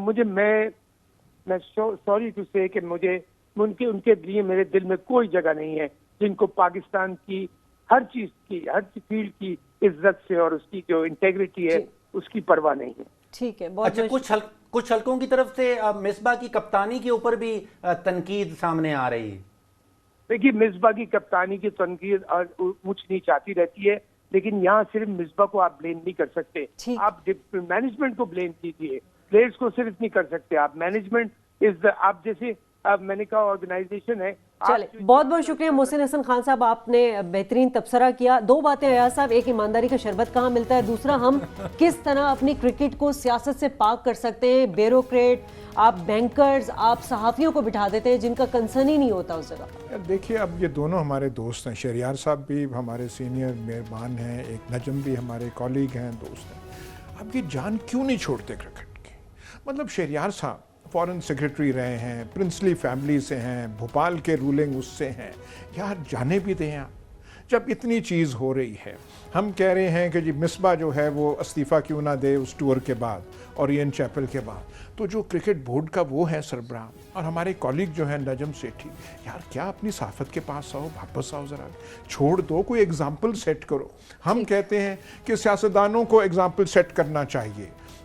میں سوری ٹو سے کہ مجھے ان کے لیے میرے دل میں کوئی جگہ نہیں ہے جن کو پاکستان کی ہر چیز کی، ہر فیلڈ کی عزت سے اور اس کی جو انٹیگریٹی ہے اس کی پرواہ نہیں ہے. ٹھیک ہے. اچھا کچھ حلقوں کی طرف سے مصباح کی کپتانی کے اوپر بھی تنقید سامنے آ رہی ہے. دیکھیے مصباح کی کپتانی کی تنقید اونچ نیچ آتی رہتی ہے، لیکن یہاں صرف مصباح کو آپ بلیم نہیں کر سکتے، آپ مینجمنٹ کو بلیم کیجیے، پلیئرز کو صرف نہیں کر سکتے آپ. مینجمنٹ آپ جیسے میں نے کہا آرگنائزیشن ہے. چلے بہت بہت شکریہ محسن حسن خان صاحب، آپ نے بہترین تبصرہ کیا. 2 باتیں ایاز صاحب، ایک ایمانداری کا شربت کہاں ملتا ہے، دوسرا ہم کس طرح اپنی کرکٹ کو سیاست سے پاک کر سکتے ہیں. بیوروکریٹ، آپ بینکرز، آپ صحافیوں کو بٹھا دیتے ہیں جن کا کنسرن ہی نہیں ہوتا اس جگہ. دیکھیے اب یہ دونوں ہمارے دوست ہیں، شہریار صاحب بھی ہمارے سینئر مہربان ہیں، ایک نجم بھی ہمارے کالیگ ہیں، دوست ہیں. اب یہ جان کیوں نہیں چھوڑتے کرکٹ کی؟ مطلب شہریار صاحب فورن سیکرٹری رہے ہیں، پرنسلی فیملی سے ہیں، بھوپال کے رولنگ اس سے ہیں. یار جانے بھی دیں آپ. جب اتنی چیز ہو رہی ہے، ہم کہہ رہے ہیں کہ جی مصباح جو ہے وہ استعفیٰ کیوں نہ دے اس ٹور کے بعد اور این چیپل کے بعد، تو جو کرکٹ بورڈ کا وہ ہے سربراہ اور ہمارے کالیگ جو ہیں نجم سیٹھی، یار کیا اپنی صحافت کے پاس آؤ، واپس آؤ، ذرا چھوڑ دو، کوئی ایگزامپل سیٹ کرو. ہم کہتے ہیں کہ سیاستدانوں کو ایگزامپل سیٹ کرنا چاہیے.